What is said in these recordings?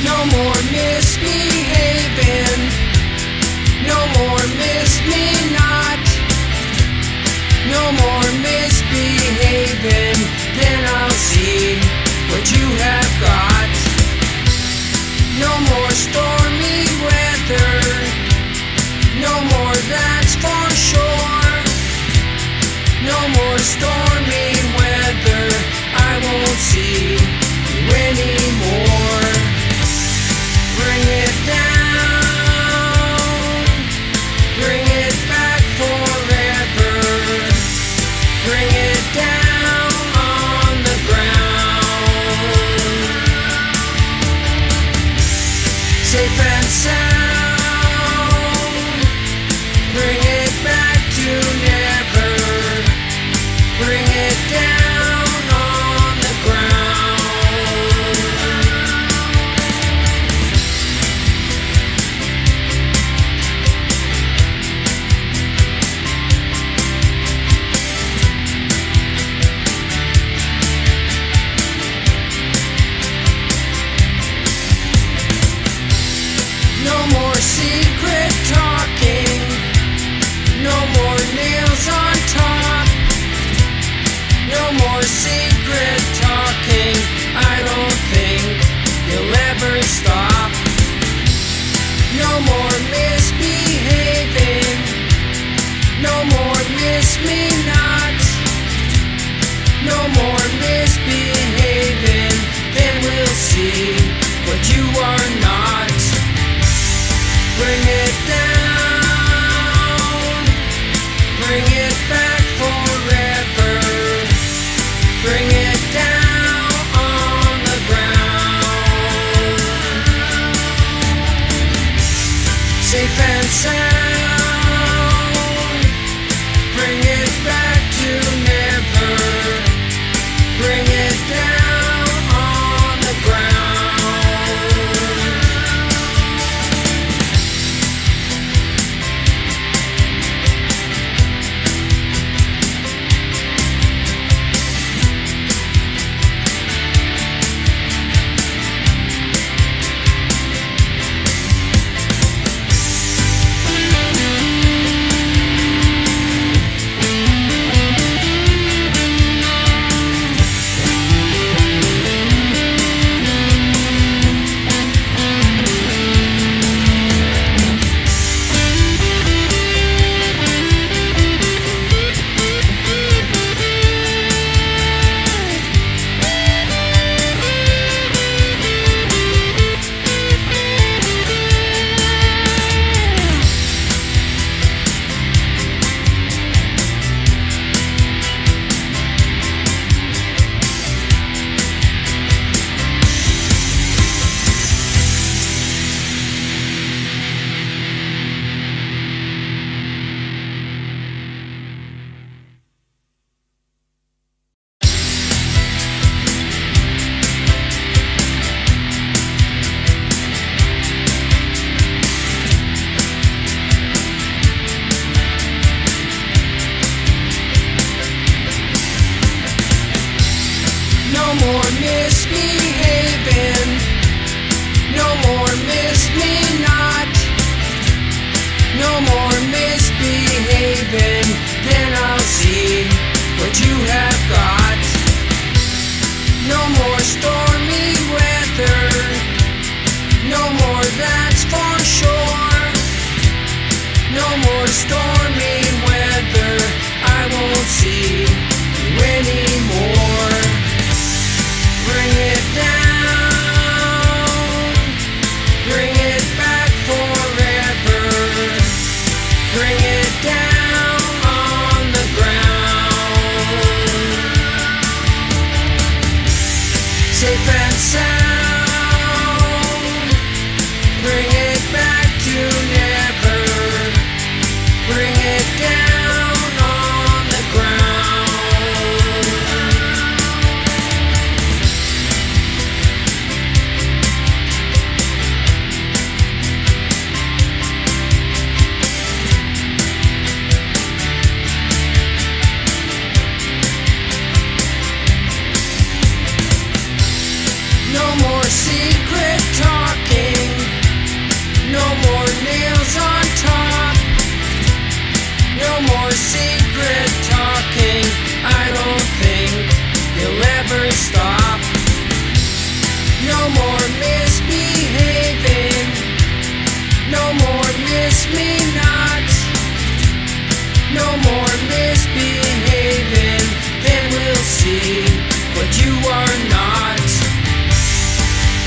No more misbehaving. No more miss me not. No more misbehaving. Then I'll see what you have got. No more stormy weather. No more, that's for sure. No more stormy weather. I won't see you anymore. Bring it down. Bring it back forever. Bring it down on the ground. Safe and sound. Bring it back to never. Bring it down on the ground. No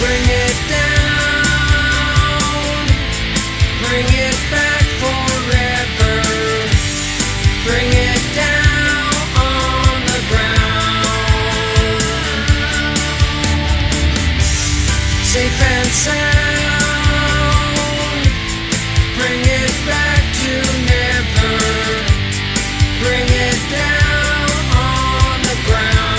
bring it down, bring it back forever, bring it down on the ground, safe and sound, bring it back to never, bring it down on the ground.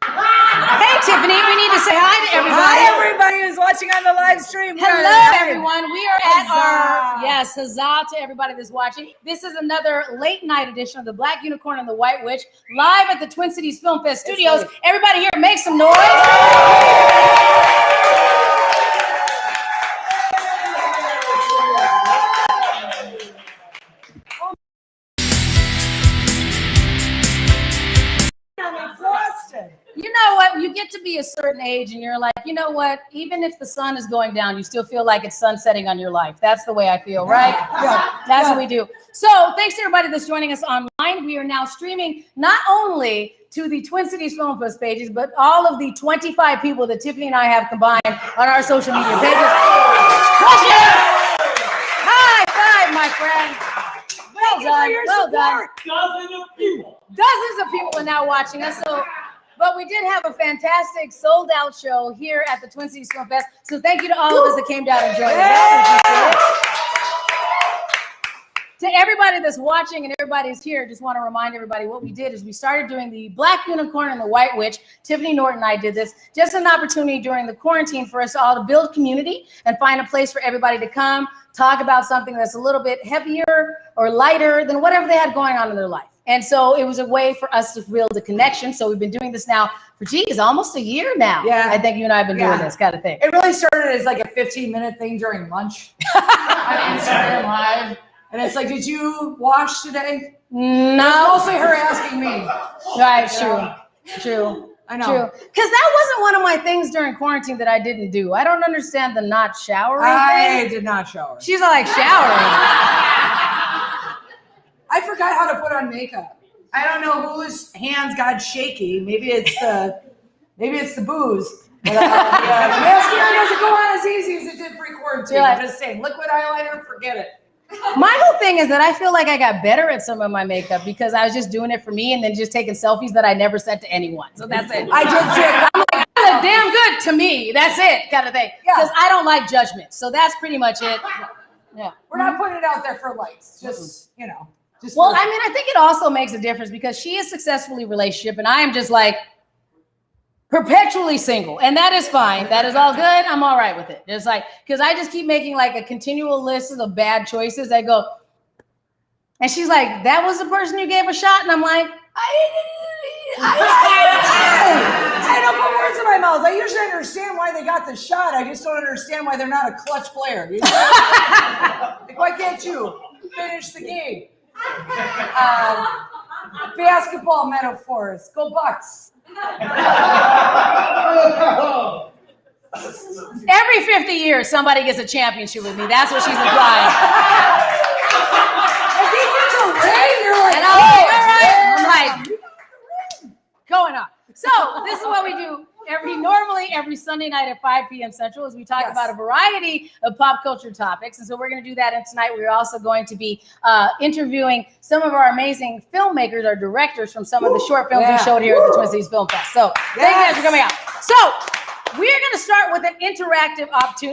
Hey, Tiffany, we need to say hi to everybody. Hi, everybody who's watching on the live stream. Hello, everyone. We are at Huzzah. huzzah to everybody that's watching. This is another late night edition of the Black Unicorn and the White Witch, live at the Twin Cities Film Fest Studios. Everybody here, make some noise. You know what? You get to be a certain age and you're like, you know what? Even if the sun is going down, you still feel like it's sunsetting on your life. That's the way I feel, right? That's what we do. So thanks to everybody that's joining us online. We are now streaming not only to the Twin Cities Film Fest pages, but all of the 25 people that Tiffany and I have combined on our social media pages. High five, my friend. Well done. Dozens of people are now watching us. But we did have a fantastic sold-out show here at the Twin Cities Film Fest. So thank you to all of us that came down and joined us. To everybody that's watching and everybody that's here, just want to remind everybody what we did is we started doing the Black Unicorn and the White Witch. Tiffany Norton and I did this. Just an opportunity during the quarantine for us all to build community and find a place for everybody to come, talk about something that's a little bit heavier or lighter than whatever they had going on in their life. And so it was a way for us to build a connection. So we've been doing this now for, almost a year now. Yeah. I think you and I have been doing this kind of thing. It really started as like a 15-minute thing during lunch on Instagram Live. And it's like, did you wash today? No. Mostly her asking me. Right, true. I know. True. Because that wasn't one of my things during quarantine that I didn't do. I don't understand the not showering I thing. did not shower. She's like, showering. I forgot how to put on makeup. I don't know whose hands got shaky. Maybe it's the booze. But, mascara doesn't go on as easy as it did pre-quarantine. Yeah. I'm just saying, liquid eyeliner, forget it. My whole thing is that I feel like I got better at some of my makeup because I was just doing it for me and then just taking selfies that I never sent to anyone. So that's it. I did say, I'm like, I look damn good to me. That's it, kind of thing. Because I don't like judgment. So that's pretty much it. Yeah. we're not putting it out there for likes. Just, you know. Just Well, I mean, I think it also makes a difference because she is successfully relationship and I am just like perpetually single. And that is fine. That is all good. I'm all right with it. Just like, because I just keep making like a continual list of bad choices. I go, and she's like, that was the person you gave a shot? And I'm like, I don't put words in my mouth. I usually understand why they got the shot. I just don't understand why they're not a clutch player. You know? Like, why can't you finish the game? Basketball metaphors. Go Bucks. every 50 years, somebody gets a championship with me. That's what she's implying. I think it's a ring. You're like, And I'm like, all right. I'm like, going on. So this is what we do normally every Sunday night at 5 p.m. Central is we talk about a variety of pop culture topics. And so we're going to do that. And tonight we're also going to be interviewing some of our amazing filmmakers, our directors from some of the short films we showed here at the Twin Cities Film Fest. So thank you guys for coming out. So we're going to start with an interactive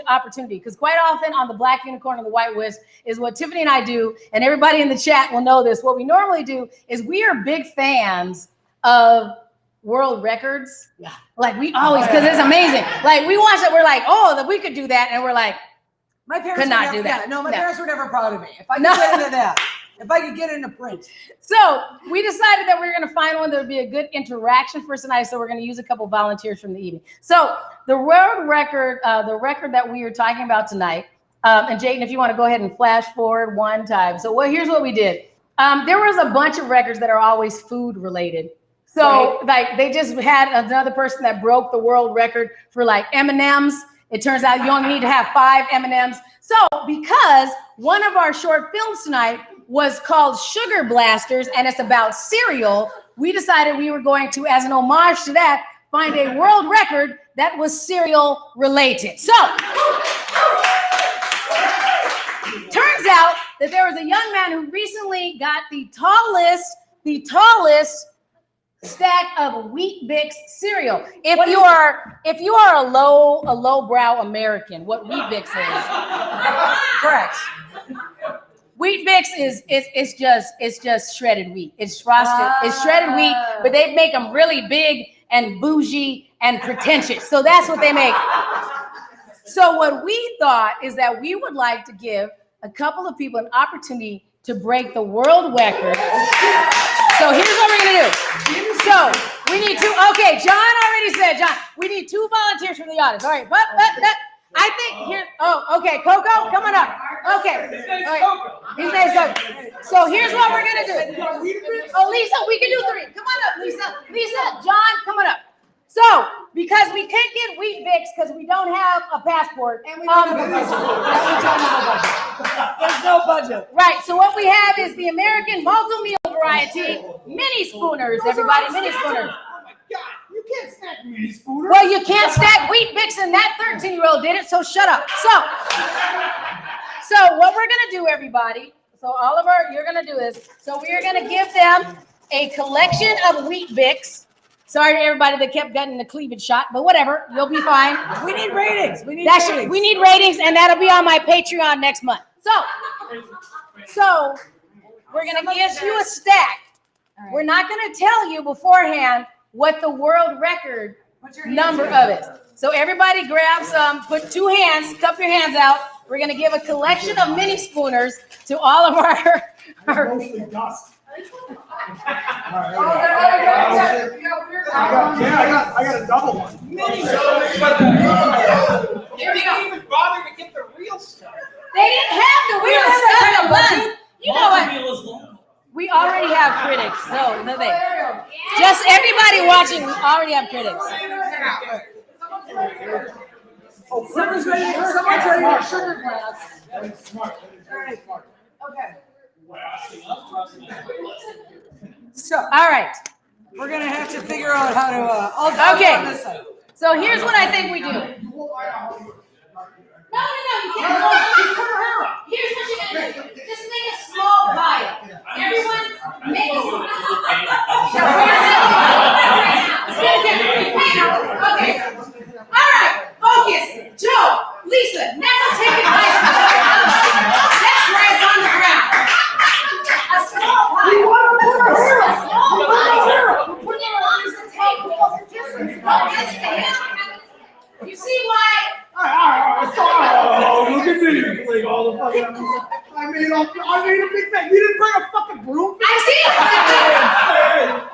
opportunity because quite often on the Black Unicorn and the White Witch is what Tiffany and I do. And everybody in the chat will know this. What we normally do is we are big fans of world records. Yeah. Like we always, because it's amazing. Like we watch it, we're like, oh, that we could do that, and we're like, My parents could not would do never, that. Yeah, no, my No. parents were never proud of me. If I could No. get into that, if I could get into print. So we decided that we were going to find one that would be a good interaction for tonight. So we're going to use a couple volunteers from the evening. So the world record, the record that we are talking about tonight, and Jayden, if you want to go ahead and flash forward one time. So here's what we did. There was a bunch of records that are always food related. So like they just had another person that broke the world record for like M&Ms. It turns out you only need to have 5 M&Ms. So because one of our short films tonight was called Sugar Blasters, and it's about cereal, we decided we were going to, as an homage to that, find a world record that was cereal related. So turns out that there was a young man who recently got the tallest stack of Wheat Bix cereal. If you are a lowbrow American, what Wheat Bix is. Correct. Wheat Bix is just shredded wheat. It's frosted. It's shredded wheat, but they make them really big and bougie and pretentious. So that's what they make. So what we thought is that we would like to give a couple of people an opportunity to break the world record. So here's what we're gonna do. So we need two. Okay, John already said, John, we need 2 volunteers from the audience. All right, but I think here. Oh, okay, Coco, come on up. Okay, all right. His name's Coco. So here's what we're gonna do. Oh, Lisa, we can do 3. Come on up, Lisa. Lisa, John, come on up. So because we can't get Wheat Bix because we don't have a passport. And we don't have a budget. There's no budget. Right. So what we have is the American multi-meal variety mini spooners. Everybody, mini spooners. You can't stack mini spooners. Well, you can't stack Wheat Bix, and that 13-year-old did it. So shut up. So what we're gonna do, everybody. So you're gonna do this. So we are gonna give them a collection of Wheat Bix. Sorry to everybody that kept getting the cleavage shot, but whatever, you'll be fine. We need ratings. We need ratings, and that'll be on my Patreon next month. So we're gonna give you a stack. Right. We're not gonna tell you beforehand what the world record number of it. So everybody grab some, put 2 hands, cup your hands out. We're gonna give a collection of mini spooners to all of our Mostly dust. I got a double one. You didn't even bother to get the real stuff. They didn't have the real stuff in buns. You know what? We already have critics. No, they. Just everybody watching, we already have critics. Someone's ready for sugar glass. Smart. Okay. So, all right. We're going to have to figure out how to, I'll go on this side. So here's what I think we do. No, you can't. Here's what you're gonna do. Just make a small pile. Everyone, make a small Okay. All right. Focus. Joe, Lisa, never take advice from That's where it's on the ground. A small pile. A small pile. Put it on the table. You see why? Oh, look at me. Like all the fucking. I made a big thing. You didn't bring a fucking broom? I see it.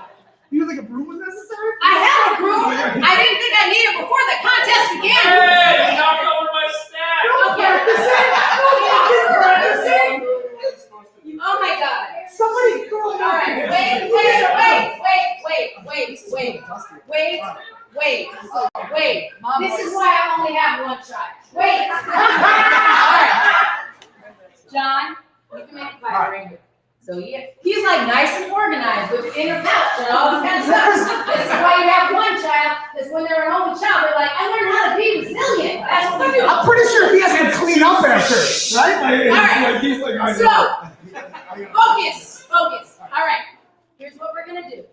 You think a broom was necessary? I have a broom. I didn't think I needed it before the contest began. Hey, knock over my stack. Oh my God. Somebody throw it All out. right. Wait. This is why I only have one shot. Wait. All right. John, you can make a fire right here. So he's like nice and organized with the inner pouch and all this kind of stuff. This is why you have one child. Is when they're an only child, they're like, I learned how to be resilient. That's what we do. I'm pretty sure he has to clean up after, right? All right. He's like, I So, focus. All right. Here's what we're gonna do.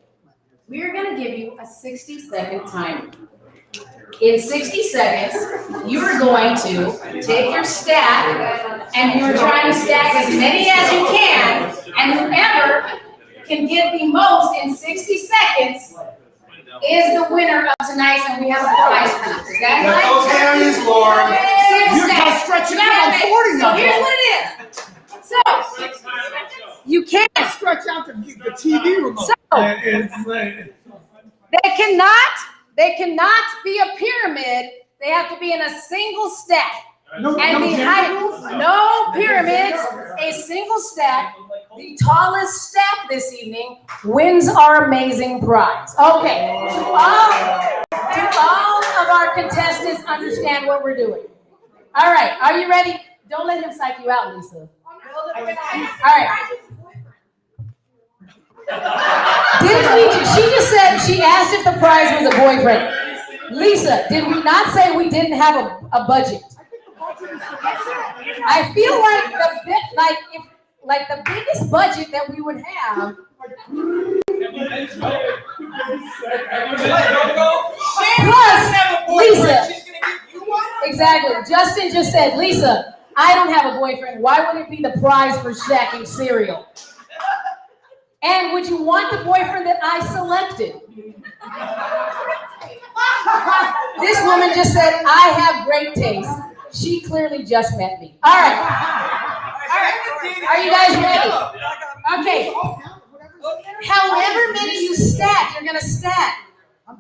We're gonna give you a 60-second timer. In 60 seconds, you are going to take your stack, and you're trying to stack as many as you can, and whoever can give the most in 60 seconds is the winner of tonight, and we have a prize for you. Is that Let right? those hands, Lauren. You gotta stretch it out. I'm 40 So now. here's what it is. So you can't. Stretch out the TV remote. So It's they cannot be a pyramid. They have to be in a single stack. no Pyramids, a single stack. The tallest stack this evening wins our amazing prize. Okay. Do all of our contestants understand what we're doing? All right. Are you ready? Don't let him psych you out, Lisa. All right. She just said, she asked if the prize was a boyfriend. Lisa, did we not say we didn't have a budget? I feel like the biggest budget that we would have. Plus, Lisa. Exactly. Justin just said, Lisa, I don't have a boyfriend. Why would it be the prize for stacking cereal? And would you want the boyfriend that I selected? This woman just said, I have great taste. She clearly just met me. All right. Are you guys ready? Okay. However many you stack, you're going to stack.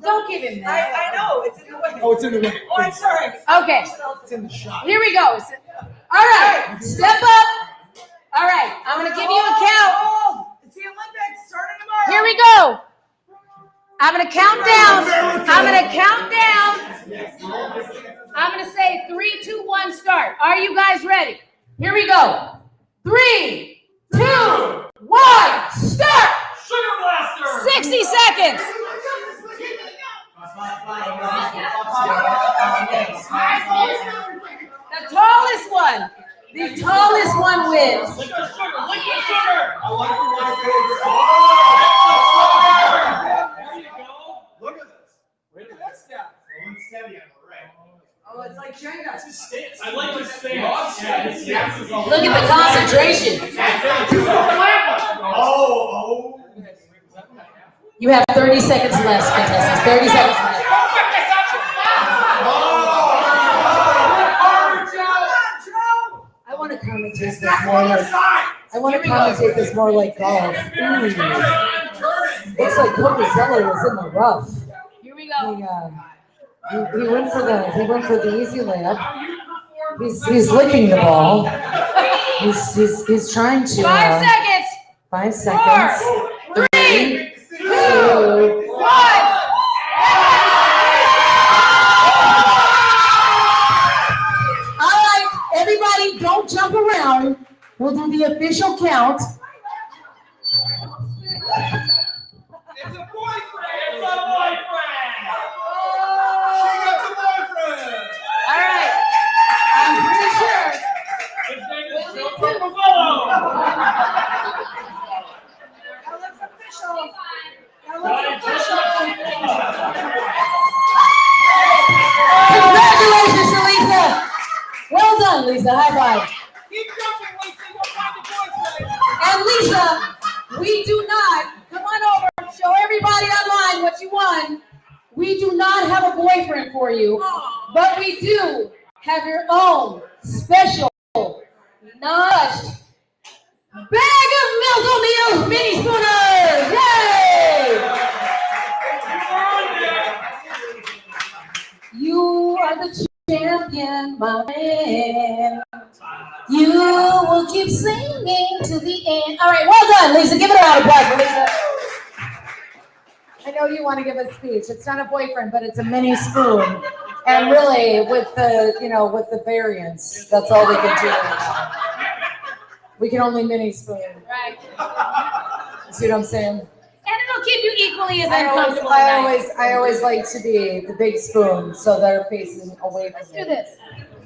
Don't give him that. I know, it's in the way. Oh, it's in the way. Oh, I'm sorry. Okay. It's in the shot. Here we go. All right. Step up. All right. I'm going to give you a count. Oh, it's the Olympics starting tomorrow. Here we go. I'm going to count down. I'm going to count down. I'm going to say 3, 2, 1, start. Are you guys ready? Here we go. 3, 2, 1, start. Sugar Blaster! 60 seconds. The tallest one. The tallest one wins. Lick the sugar! Lick the sugar! I like the white There you go. Look at this. Wait a minute. Going steady on the right. Oh, it's like Jenga. It's a stance. I like the stance. Look at the concentration. Oh. You have 30 seconds left, contestants. 30 seconds left. I want to commentate this more like. I want to commentate this more like golf. Ooh. Looks like Coca-Cola was in the rough. Here we go. He went for the easy layup. He's licking the ball. He's trying to. 5 seconds. 5 seconds. 4, 3, 2, 1. All right, everybody, don't jump around. We'll do the official count. It's a boyfriend! It's a boyfriend! She got the boyfriend. All right, I'm pretty sure. His name is Joe Purpolo! That looks official. Congratulations to Lisa. Well done, Lisa. High five. Keep jumping, Lisa. You'll find the boyfriend. And Lisa, we do not, come on over, show everybody online what you won. We do not have a boyfriend for you, but we do have your own special, nudged bag of Milk-O-Meal mini spooners. Yay! You are the champion, my man. You will keep singing to the end. All right, well done, Lisa. Give it a round of applause for Lisa. I know you want to give a speech. It's not a boyfriend, but it's a mini spoon. And really, with the variants, that's all we can do. We can only mini spoon. Right. See what I'm saying? And it'll keep you equally as I uncomfortable. tonight. always like to be the big spoon, so they're facing away Let's from do me. this.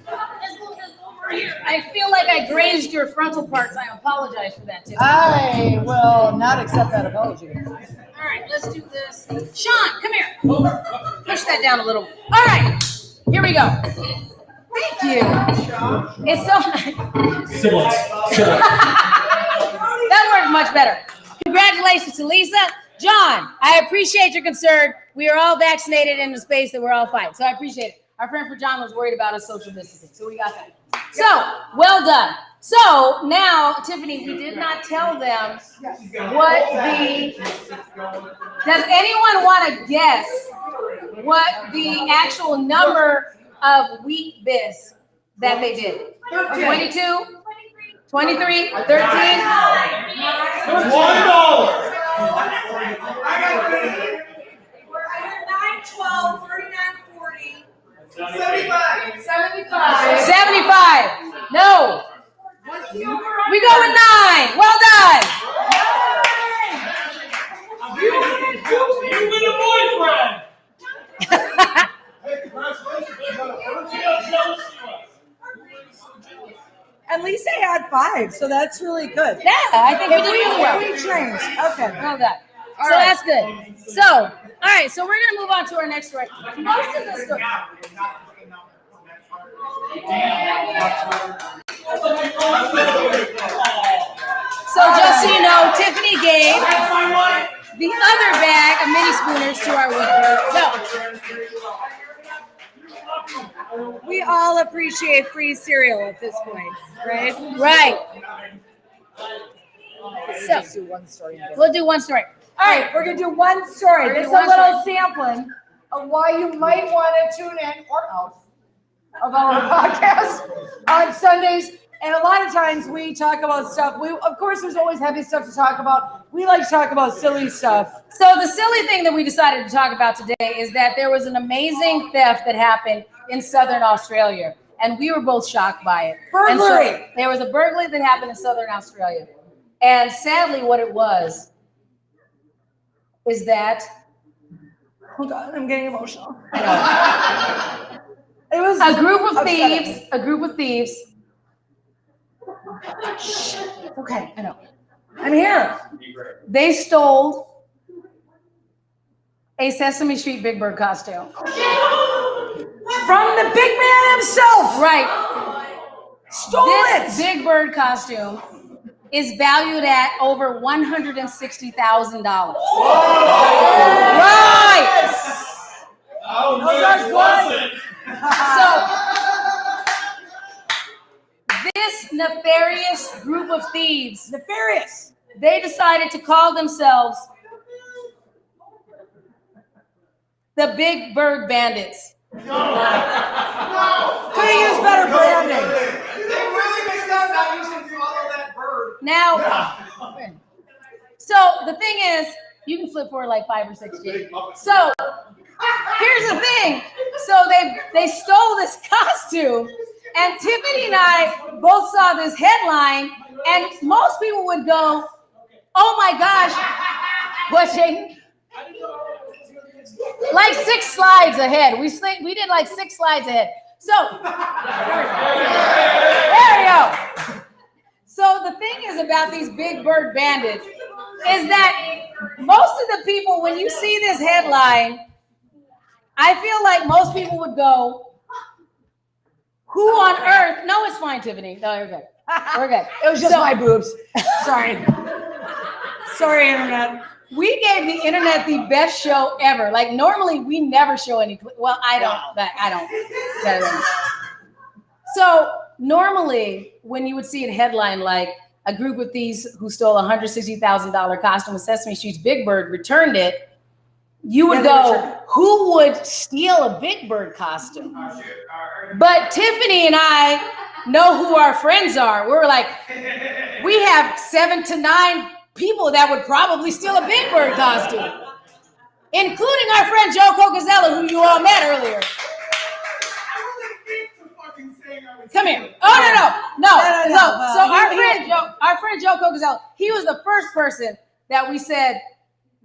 Let's move this over here. I feel like I grazed your frontal parts. I apologize for that, too. I will not accept that apology. All right, let's do this. Sean, come here. Push that down a little. All right, here we go. Thank you. It's so nice. Siblings. That worked much better. Congratulations to Lisa. John, I appreciate your concern. We are all vaccinated in the space that we're all fine. So I appreciate it. Our friend for John was worried about us social distancing. So we got that. So, well done. So now, Tiffany, we did not tell them what does anyone want to guess what the actual number of wheat bits that they did? 22, 23, 13? $1. I got 9, 12, 39, 40. 75. 75. No. We go with 9. Well done. You win a boyfriend. Hey, congratulations. You got a first. You know, jealous you are. At least I had 5, so that's really good. Yeah, I think we did really well. We changed. Okay. Well done. So right. that's good. So, all right, so we're going to move on to our next story. Most of the story. So just so you know, Tiffany gave the other bag of mini spooners to our winner. So, We all appreciate free cereal at this point, right? right. So, Do one story. we'll do one story. All right, we're gonna do one story. We're This is gonna a do one little sampling of why you might want to tune in or out of our podcast on Sundays. And a lot of times we talk about stuff. Of course, there's always heavy stuff to talk about. We like to talk about silly stuff. So the silly thing that we decided to talk about today is that there was an amazing theft that happened in Southern Australia, and we were both shocked by it. And so Burglary. there was a burglary that happened in Southern Australia, and sadly, what it was is that Hold on, I'm getting emotional. I It was know, a group of upsetting. thieves. Okay, I know. I'm here. They stole a Sesame Street Big Bird costume. From the big man himself. Right. Stole This it. Big Bird costume is valued at over $160,000. Right. Oh, Those are good. Wasn't. So this nefarious group of thieves, Nefarious. they decided to call themselves the Big Bird Bandits. Could have used better branding. They really missed out not using all of that bird. Now, so the thing is, you can flip forward like 5 or 6 days. So here's the thing. So they stole this costume, and Tiffany and I both saw this headline, and most people would go, "Oh my gosh, what, Shane?" Like 6 slides ahead. We did like 6 slides ahead. So there we go. So the thing is about these Big Bird Bandits is that most of the people, when you see this headline, I feel like most people would go, "Who on earth?" No, it's fine, Tiffany. No, you're good. We're good. It was just So- my boobs. Sorry. Sorry, internet. We gave the internet the best show ever. Like normally we never show any. Well, I don't. But I don't. So normally when you would see a headline like a group of thieves who stole a $160,000 costume with Sesame Street's Big Bird returned it, you would go, "Who would steal a Big Bird costume?" But Tiffany and I know who our friends are. We were like, we have 7 to 9 people that would probably steal a Big Bird costume, including our friend Joe Cocazella, who you all met earlier. Come here. Oh, no. So our friend Joe Cocazella, he was the first person that we said,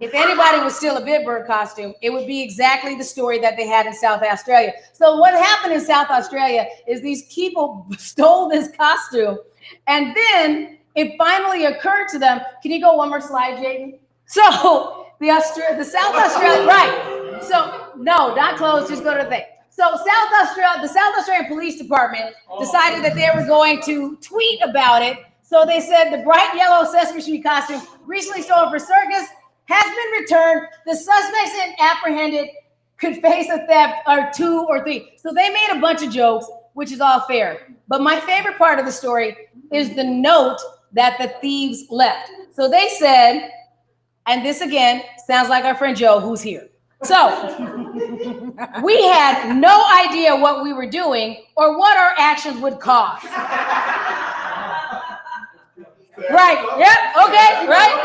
if anybody would steal a Big Bird costume, it would be exactly the story that they had in South Australia. So what happened in South Australia is these people stole this costume, and then it finally occurred to them. Can you go one more slide, Jaden? So the South Australia, right? So no, not close. Just go to the thing. So the South Australian Police Department decided that they were going to tweet about it. So they said the bright yellow Sesame Street costume recently stolen for circus has been returned. The suspects apprehended could face a theft or 2 or 3. So they made a bunch of jokes, which is all fair. But my favorite part of the story is the note that the thieves left. So they said, and this again sounds like our friend Joe, who's here. So we had no idea what we were doing or what our actions would cost. Right. Yep. Okay. Right.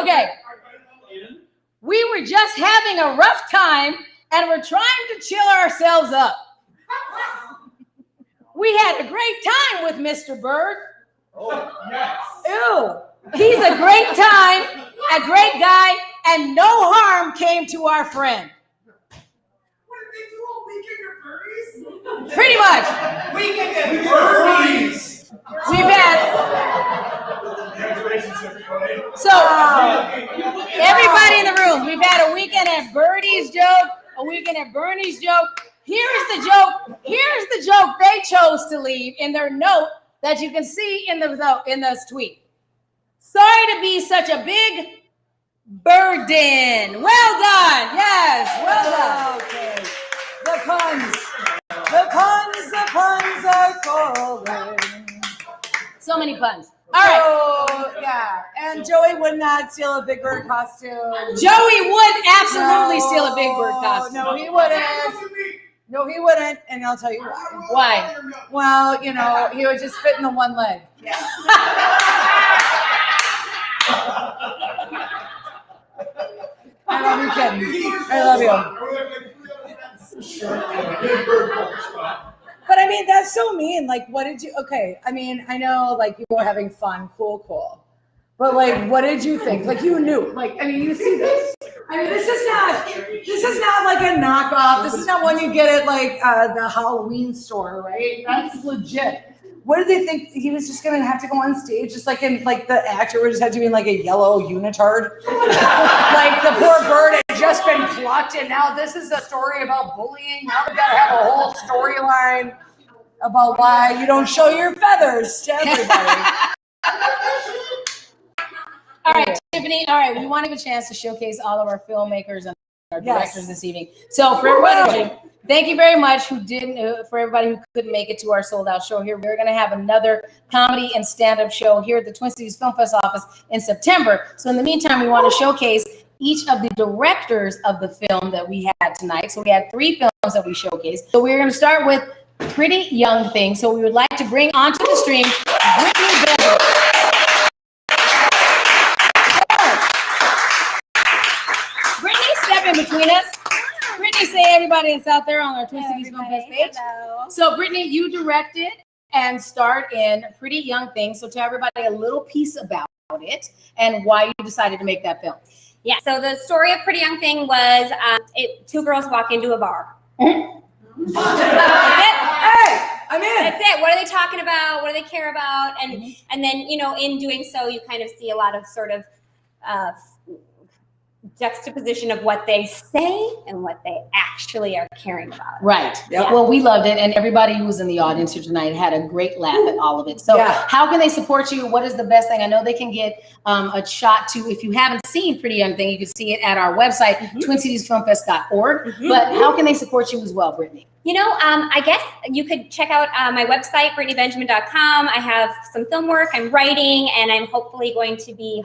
Okay. We were just having a rough time and we're trying to chill ourselves up. We had a great time with Mr. Bird. Oh, yes. Ew. He's a great time, a great guy, and no harm came to our friend. What did they do all weekend at Bernie's? Pretty much. Weekend at Bernie's. We've had. Congratulations, everybody. So, everybody in the room, we've had a weekend at Birdie's joke, a weekend at Bernie's joke. Here's the joke. Here's the joke they chose to leave in their note that you can see in the tweet. Sorry to be such a big burden. Well done. Yes, well done. Okay. The puns are calling. So many puns. All right. So, yeah. And Joey would not steal a Big Bird costume. Joey would absolutely steal a Big Bird costume. No, he wouldn't. No, he wouldn't. And I'll tell you why. Why? Well, he would just fit in the one leg. Yeah. I love you, Ken. I love you. But I mean, that's so mean. Like, what did you? Okay, I mean, I know, like, you were having fun, cool. But like, what did you think? Like, you knew. Like, I mean, you see this. I mean, this is not like a knockoff. This is not one you get at like the Halloween store, right? That's legit. What did they think? He was just gonna have to go on stage, just like in like the actor would just have to be in like a yellow unitard. Like the poor bird had just been plucked, and now this is a story about bullying. Now we gotta have a whole storyline about why you don't show your feathers to everybody. All right, Tiffany. All right, we want to give a chance to showcase all of our filmmakers and our directors this evening. So for everybody, thank you very much for everybody who couldn't make it to our sold out show here. We're going to have another comedy and stand-up show here at the Twin Cities Film Fest office in September. So in the meantime, we want to showcase each of the directors of the film that we had tonight. So we had 3 films that we showcased. So we're going to start with Pretty Young Thing. So we would like to bring onto the stream Brittany Bakker. Brittany, step in between us. Brittany, say everybody that's out there on our Twin Cities Film Fest page. Hello. So Brittany, you directed and starred in Pretty Young Thing. So tell everybody a little piece about it and why you decided to make that film. Yeah, so the story of Pretty Young Thing was 2 girls walk into a bar. That's it. Hey, I'm in. That's it. What are they talking about? What do they care about? And then, in doing so, you kind of see a lot of sort of juxtaposition of what they say and what they actually are caring about. Right. Yep. Well, we loved it. And everybody who was in the audience here tonight had a great laugh at all of it. So how can they support you? What is the best thing? I know they can get a shot to, if you haven't seen Pretty Young Thing, you can see it at our website, twincitiesfilmfest.org. But how can they support you as well, Brittany? I guess you could check out my website, BrittanyBenjamin.com. I have some film work, I'm writing, and I'm hopefully going to be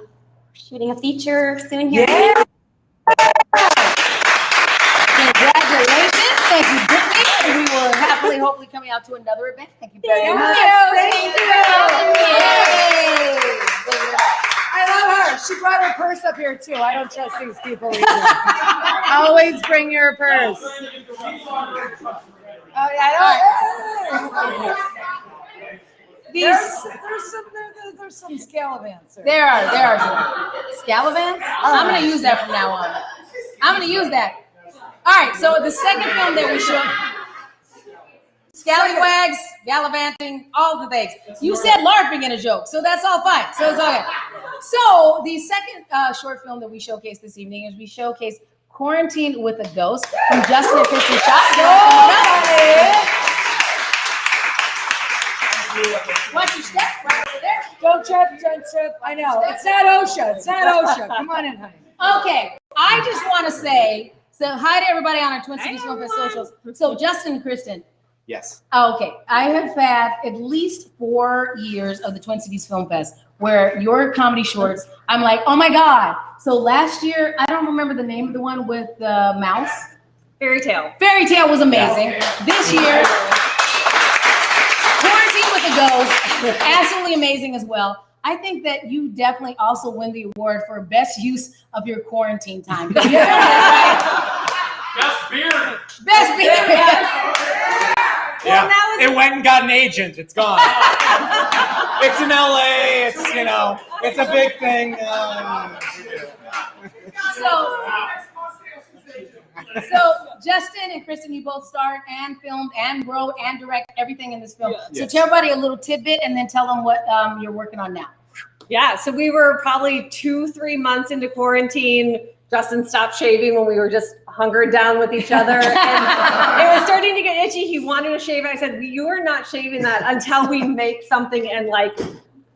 shooting a feature soon here. Yeah. Congratulations. Thank you, Brittany. And we will hopefully coming out to another event. Thank you very much. Thank you. Yay. I love her. She brought her purse up here too. I don't trust these people either. Always bring your purse. Oh yeah, there's some scallavants. There are some scallavants. I'm going to use that from now on. I'm going to use that. All right. So the second film that we showed, scallywags, gallivanting, all the things. You said LARPing in a joke, so that's all fine. So it's okay. So the second short film that we showcased this evening is we showcased Quarantined with a Ghost from Justin and Kristen Schott. Watch your step right over there. Don't trip. I know. It's not OSHA. Come on in, honey. Okay, I just want to say, so hi to everybody on our Twin Cities Film Fest socials. So Justin and Kristen. Yes. Okay, I have had at least 4 years of the Twin Cities Film Fest where your comedy shorts, I'm like, oh my God. So last year, I don't remember the name of the one with the mouse. Fairy Tale. Fairy Tale was amazing. This year, Quarantine with the Ghost, absolutely amazing as well. I think that you definitely also win the award for best use of your quarantine time. Best beard. Best beard. Yeah. It went and got an agent. It's gone. It's in LA. It's, it's a big thing. So Justin and Kristen, you both starred and filmed and wrote and direct everything in this film. Yes. So tell everybody a little tidbit and then tell them what you're working on now. Yeah, so we were probably 2-3 months into quarantine. Justin stopped shaving when we were just hungered down with each other. And it was starting to get itchy. He wanted to shave. I said, you are not shaving that until we make something and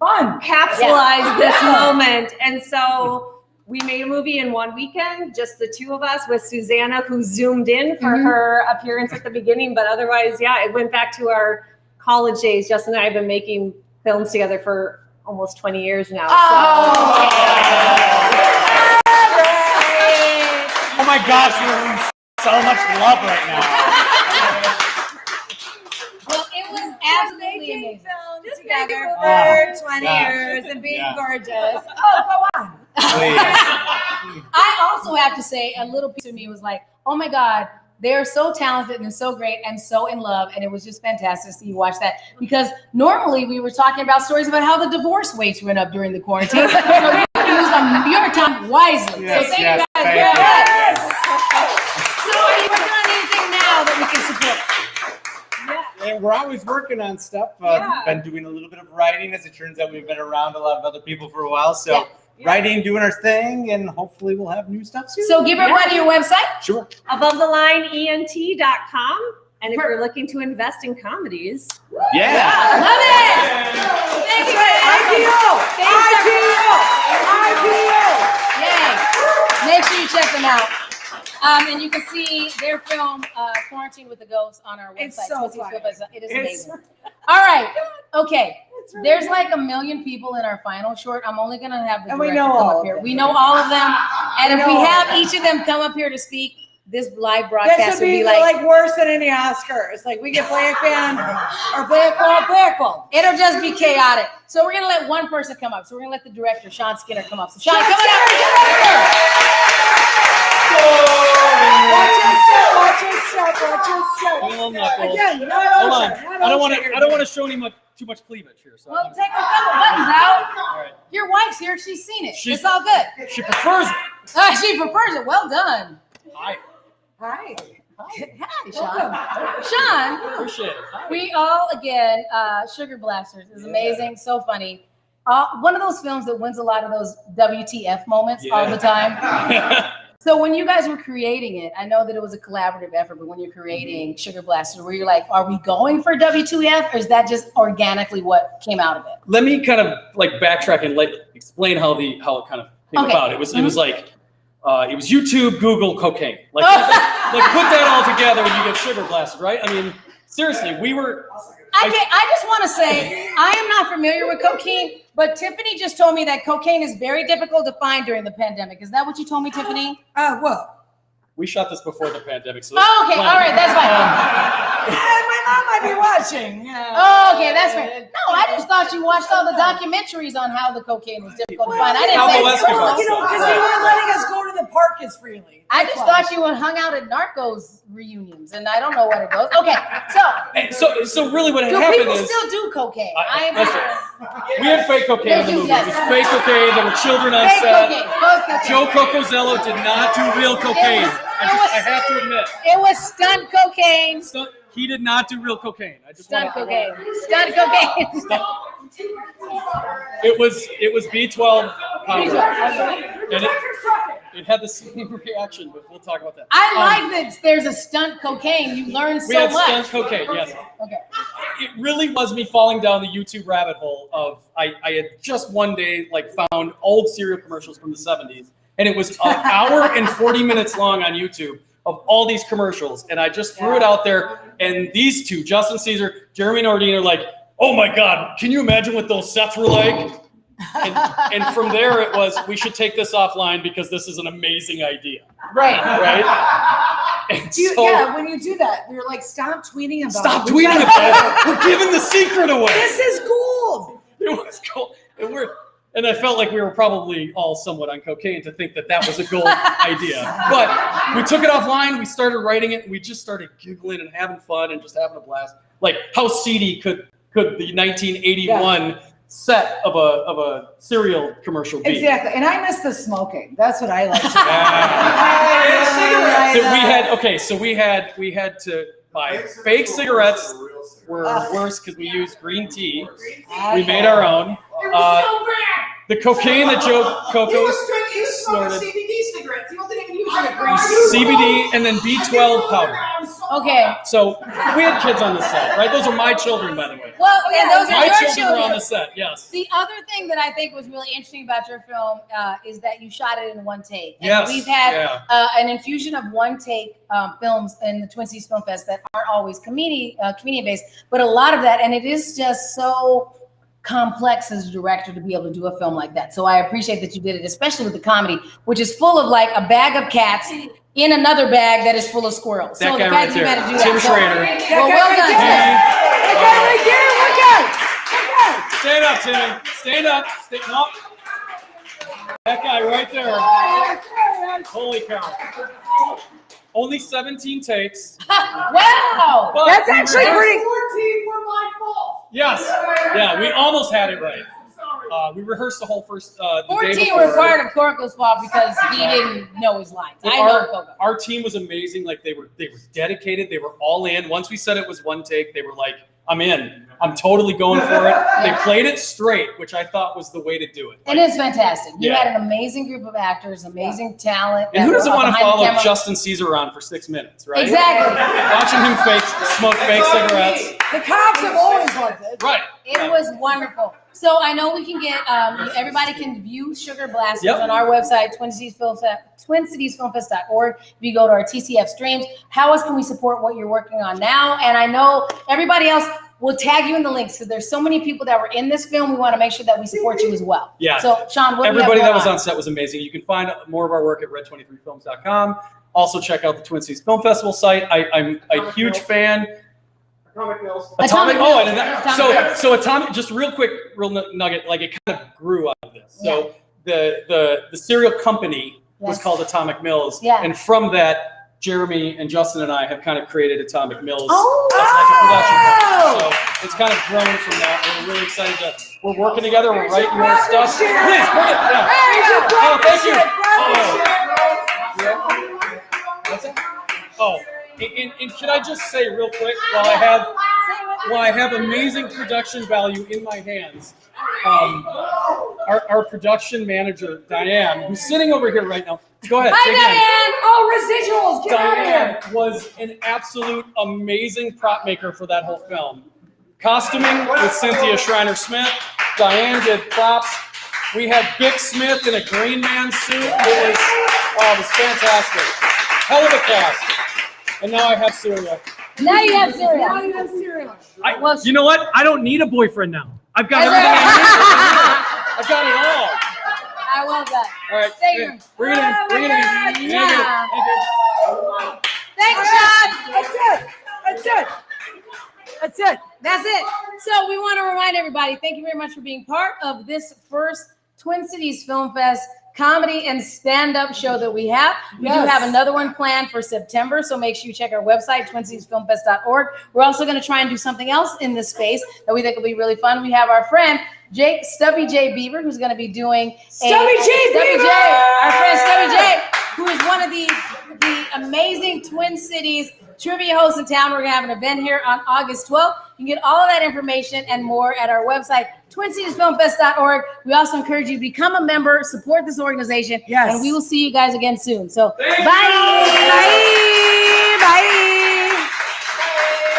capsulize this moment. And so we made a movie in 1 weekend, just the two of us with Susanna, who zoomed in for her appearance at the beginning. But otherwise, it went back to our college days. Justin and I have been making films together for almost 20 years now. Oh my gosh, we're in so much love right now. Well, it was absolutely amazing. Films together for 20 years and being gorgeous. Oh, go on. I also have to say, a little piece of me was like, oh my God, they're so talented and so great and so in love. And it was just fantastic to see you watch that. Because normally we were talking about stories about how the divorce rates went up during the quarantine. So you used your time wisely. Yes, so thank yes, you guys thank very you. much. So are you working on anything now that we can support? And we're always working on stuff. Been doing a little bit of writing. As it turns out, we've been around a lot of other people for a while. So writing, doing our thing, and hopefully we'll have new stuff soon. So give everybody your website. Sure. AboveTheLineENT.com. And if you're looking to invest in comedies, Yeah. Love it. Thank you. IPO. Yay. Make sure you check them out. And you can see their film, Quarantine with the Ghost, on our website. It's so fun. It is amazing. All right. Okay. There's like 1 million people in our final short. I'm only going to have the director come up here. We know all of them. And if we have each of them come up here to speak, this live broadcast This would be like worse than any Oscars. Like we get Black Band or Black Ball. It'll just be chaotic. So we're going to let one person come up. So we're going to let the director, Sean Skinner, come up. So Sean, come on Watch yourself. Again, Hold on. I don't want to show any too much cleavage here. So Well, take a couple buttons out. all right. Your wife's here. She's seen it. She's- It's all good. She prefers it. She prefers it. Well done. Hi. Hi. Hi, Sean. Sean, Appreciate it. Hi. we all, again, Sugar Blasters is amazing. So funny. One of those films that wins a lot of those WTF moments all the time. So when you guys were creating it, I know that it was a collaborative effort, but when you're creating Sugar Blasters, were you like, are we going for WTF, or is that just organically what came out of it? Let me kind of like backtrack and explain how it kind of came about. It was like it was YouTube, Google, cocaine. Like put that all together and you get Sugar Blasted, right? I mean, seriously, we were. I just want to say, I am not familiar with cocaine, but Tiffany just told me that cocaine is very difficult to find during the pandemic. Is that what you told me, Tiffany? Well. We shot this before the pandemic, so. Oh, okay, all right, that's fine. My mom might be watching. Oh, okay, that's right. No, I just thought you watched all the documentaries on how the cocaine was difficult to find. I didn't say. Because they weren't letting us go to the park as freely. I just thought you hung out at Narcos reunions, and I don't know what it goes. Okay, So really, what had do happened people is still do cocaine? we had fake cocaine in the movie. Yes. It was fake cocaine. There were children on Fake set. cocaine. Both cocaine. Joe Cocozello did not do real cocaine. I have to admit. It was stunt cocaine. He did not do real cocaine. I just Stunt wanna- cocaine. Stunt cocaine. It was B12 powder. And it had the same reaction, but we'll talk about that. I like that there's a stunt cocaine. You learn We so had much. stunt cocaine, yes. Okay. It really was me falling down the YouTube rabbit hole of I had just one day like found old cereal commercials from the 70s, and it was an hour and 40 minutes long on YouTube of all these commercials, and I just threw it out there, and these two, Justin Caesar, Jeremy Nordine, are like, oh my God, can you imagine what those sets were like? And from there it was, we should take this offline because this is an amazing idea. Right. Right? And so, Yeah, when you do that, you're like, stop tweeting about stop it. tweeting about it. We're giving the secret away. This is gold. It was cool. And I felt like we were probably all somewhat on cocaine to think that that was a gold idea. But we took it offline, we started writing it, and we just started giggling and having fun and just having a blast. Like, how seedy could the 1981 set of a cereal commercial be? Exactly. And I miss the smoking. That's what I like to do. So we had to buy fake cigarettes. Were worse because we used green tea. We made our own. The cocaine that Joe Coco snorted. CBD cigarettes. He wasn't even using a green CBD and then B12 powder. Okay. So we had kids on the set, right? Those are my children, by the way. Well, and those are My your children were on the children. set, yes. The other thing that I think was really interesting about your film is that you shot it in one take. And Yes, we've had yeah. an infusion of one take films in the Twin Cities Film Fest that aren't always comedian based, but a lot of that, and it is just so complex as a director to be able to do a film like that. So I appreciate that you did it, especially with the comedy, which is full of like a bag of cats in another bag that is full of squirrels. That so guy the right fact you there, got to do Tim that. Schrader. Well, well done. That guy right there, look at. Stand up, Timmy. Stand up. No. That guy right there. Holy cow. Only 17 takes. Wow. But That's actually pretty. 14 were my fault. Yes. Yeah, we almost had it right. We rehearsed the whole first the day 14 before. were part of Cora's fault because he didn't know his lines. I know Coco. Our team was amazing. Like they were dedicated. They were all in. Once we said it was one take, they were like, I'm in. I'm totally going for it. They played it straight, which I thought was the way to do it. It is fantastic. You Yeah. had an amazing group of actors, amazing talent. And who doesn't want to behind the follow camera. Justin Caesar around for 6 minutes, right? Exactly. Watching him smoke fake cigarettes. The cops have always loved it. Right. It was wonderful. So I know we can get, everybody can view Sugar Blasters Yep. on our website, TwinCitiesFilmFest.org. If you go to our TCF streams, how else can we support what you're working on now? And I know everybody else will tag you in the links because there's so many people that were in this film. We want to make sure that we support you as well. Yeah. So Sean, what do you have Everybody that going was on set was amazing. You can find more of our work at red23films.com. Also check out the Twin Cities Film Festival site. I'm a huge fan. Atomic Mills. Atomic Oh, Mills. and that, Atomic Mills. so Atomic. Just real quick, real nugget. Like it kind of grew out of this. So the cereal company was Yes. called Atomic Mills, Yeah. and from that, Jeremy and Justin and I have kind of created Atomic Mills Oh, as like a production company. So it's kind of grown from that. We're really excited to. We're working together. We're writing more stuff. Please bring it. Yeah. Oh, thank you. What's it? Oh, and can I just say real quick while I have amazing production value in my hands, our production manager Diane, who's sitting over here right now. Go ahead. Hi, take it in. Diane. Oh, residuals, get out of here. Diane was an absolute amazing prop maker for that whole film. Costuming with Cynthia Schreiner-Smith. Diane did props. We had Bick Smith in a Green Man suit. It was fantastic. Hell of a cast. And now I have cereal. Now you have cereal. Now you have cereal. You know what? I don't need a boyfriend now. I've got everything I need. I've got it all. I love that. All right. Thank you. Bring it in. Bring it in. Yeah. Thank you. Thanks, Sean. That's it. That's it. That's it. That's it. So we want to remind everybody, thank you very much for being part of this first Twin Cities Film Fest comedy and stand-up show that we have. We do have another one planned for September, so make sure you check our website, TwinCitiesFilmFest.org. We're also going to try and do something else in this space that we think will be really fun. We have our friend Stubby J Beaver, who's going to be doing Stubby J Beaver! Our friend Stubby J, who is one of the amazing Twin Cities trivia hosts in town. We're going to have an event here on August 12th. You can get all of that information and more at our website, TwinCitiesFilmFest.org. We also encourage you to become a member, support this organization, Yes. and we will see you guys again soon. So, Thank you. bye.